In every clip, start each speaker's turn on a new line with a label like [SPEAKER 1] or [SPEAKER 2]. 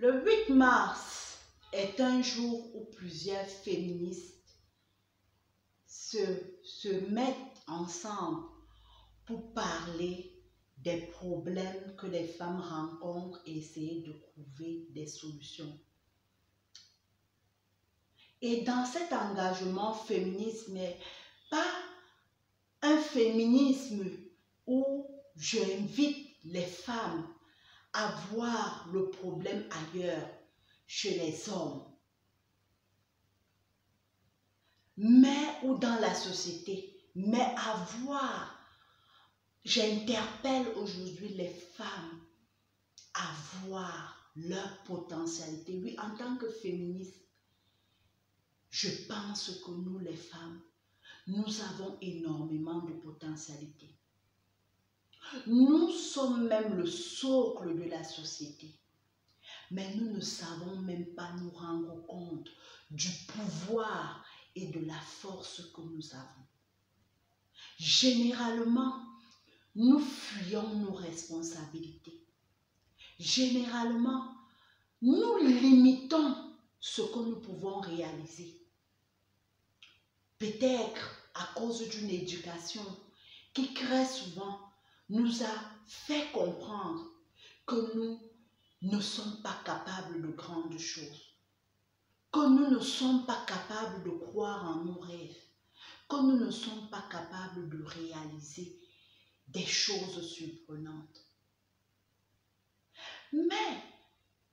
[SPEAKER 1] Le 8 mars est un jour où plusieurs féministes se mettent ensemble pour parler des problèmes que les femmes rencontrent et essayer de trouver des solutions. Et dans cet engagement féministe, mais pas un féminisme où j'invite les femmes à voir le problème ailleurs, chez les hommes, mais ou dans la société, mais à voir. J'interpelle aujourd'hui les femmes à voir leur potentialité. Oui, en tant que féministe, je pense que nous, les femmes, nous avons énormément de potentialité. Nous sommes même le socle de la société. Mais nous ne savons même pas nous rendre compte du pouvoir et de la force que nous avons. Généralement, nous fuyons nos responsabilités. Généralement, nous limitons ce que nous pouvons réaliser. Peut-être à cause d'une éducation qui très souvent nous a fait comprendre que nous ne sommes pas capables de grandes choses, que nous ne sommes pas capables de croire en nos rêves, que nous ne sommes pas capables de réaliser des choses surprenantes. Mais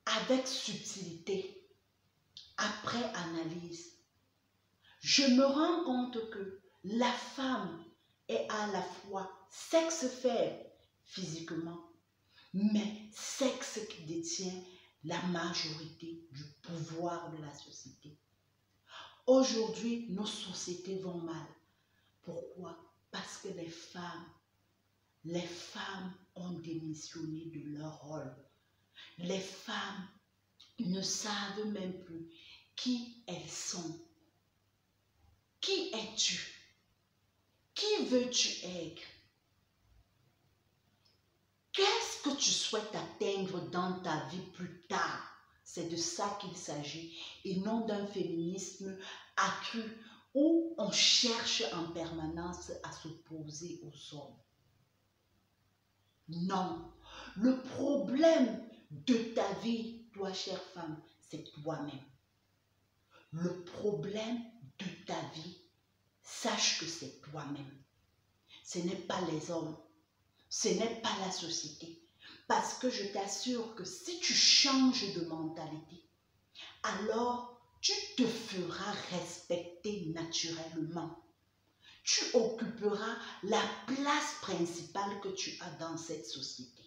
[SPEAKER 1] avec subtilité, après analyse, je me rends compte que la femme est à la fois sexe faible physiquement, mais sexe qui détient la majorité du pouvoir de la société. Aujourd'hui, nos sociétés vont mal. Pourquoi? Parce que les femmes ont démissionné de leur rôle. Les femmes ne savent même plus qui elles sont. Qui es-tu? Qui veux-tu être? Qu'est-ce que tu souhaites atteindre dans ta vie plus tard? C'est de ça qu'il s'agit et non d'un féminisme accru où on cherche en permanence à s'opposer aux hommes. Non, le problème de ta vie, toi chère femme, c'est toi-même. Le problème de ta vie, sache que c'est toi-même. Ce n'est pas les hommes. Ce n'est pas la société. Parce que je t'assure que si tu changes de mentalité, alors tu te feras respecter naturellement. Tu occuperas la place principale que tu as dans cette société.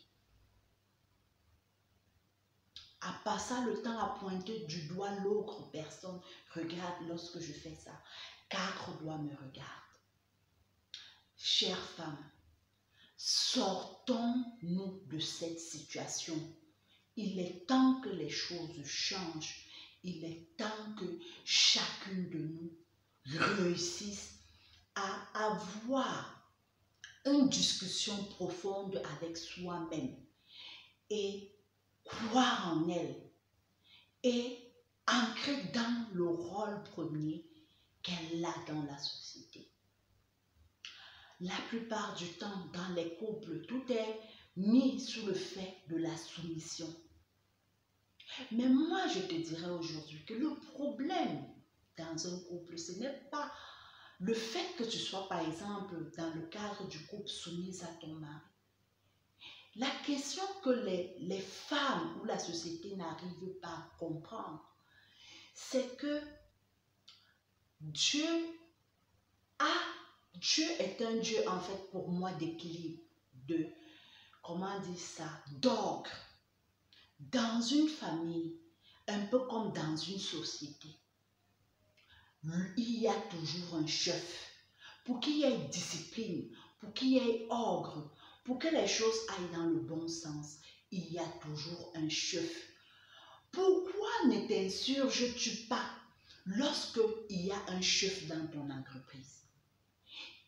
[SPEAKER 1] À passer le temps à pointer du doigt l'autre personne, regarde lorsque je fais ça. 4 doigts me regardent. Chère femme, sortons-nous de cette situation. Il est temps que les choses changent. Il est temps que chacune de nous réussisse à avoir une discussion profonde avec soi-même et croire en elle et ancrer dans le rôle premier qu'elle a dans la société. La plupart du temps, dans les couples, tout est mis sous le fait de la soumission. Mais moi, je te dirais aujourd'hui que le problème dans un couple, ce n'est pas le fait que tu sois, par exemple, dans le cadre du couple soumise à ton mari. La question que les femmes ou la société n'arrivent pas à comprendre, c'est que Dieu est un Dieu, en fait, pour moi, d'équilibre, d'ordre. Dans une famille, un peu comme dans une société, il y a toujours un chef. Pour qu'il y ait discipline, pour qu'il y ait ordre, pour que les choses aillent dans le bon sens, il y a toujours un chef. Pourquoi ne t'insurges-tu pas lorsqu'il y a un chef dans ton entreprise?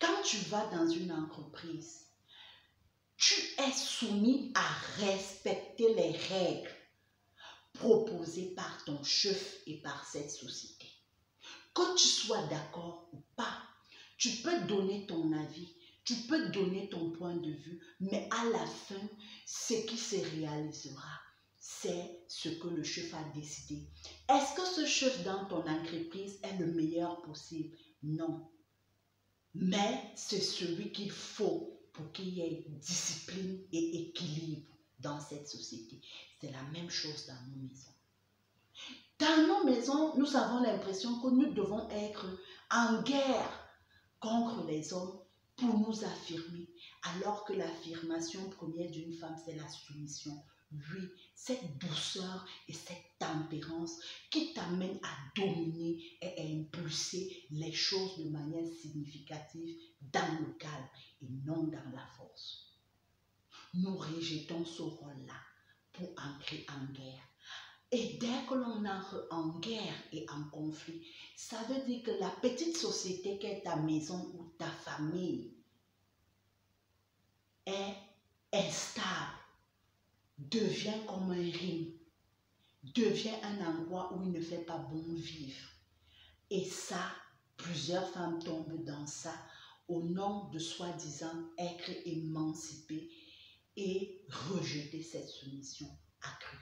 [SPEAKER 1] Quand tu vas dans une entreprise, tu es soumis à respecter les règles. proposé par ton chef et par cette société. Que tu sois d'accord ou pas, tu peux donner ton avis, tu peux donner ton point de vue, mais à la fin, ce qui se réalisera, c'est ce que le chef a décidé. Est-ce que ce chef dans ton entreprise est le meilleur possible? Non. Mais c'est celui qu'il faut pour qu'il y ait discipline et équilibre dans cette société. C'est la même chose dans nos maisons. Dans nos maisons, nous avons l'impression que nous devons être en guerre contre les hommes pour nous affirmer, alors que l'affirmation première d'une femme, c'est la soumission. Oui, cette douceur et cette tempérance qui t'amène à dominer et à impulser les choses de manière significative dans le calme et non dans la force. Nous rejetons ce rôle-là pour entrer en guerre. Et dès que l'on entre en guerre et en conflit, ça veut dire que la petite société qu'est ta maison ou ta famille est instable, devient comme un rime, devient un endroit où il ne fait pas bon vivre. Et ça, plusieurs femmes tombent dans ça au nom de soi-disant être émancipées et rejeter cette soumission accrue.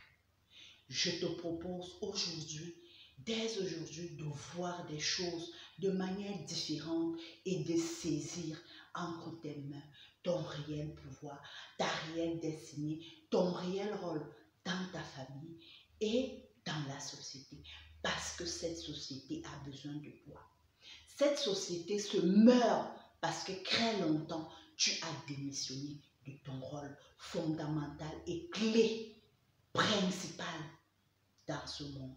[SPEAKER 1] Je te propose aujourd'hui, dès aujourd'hui, de voir des choses de manière différente et de saisir entre tes mains ton réel pouvoir, ta réelle destinée, ton réel rôle dans ta famille et dans la société. Parce que cette société a besoin de toi. Cette société se meurt parce que très longtemps, tu as démissionné de ton rôle fondamental et clé, principal dans ce monde.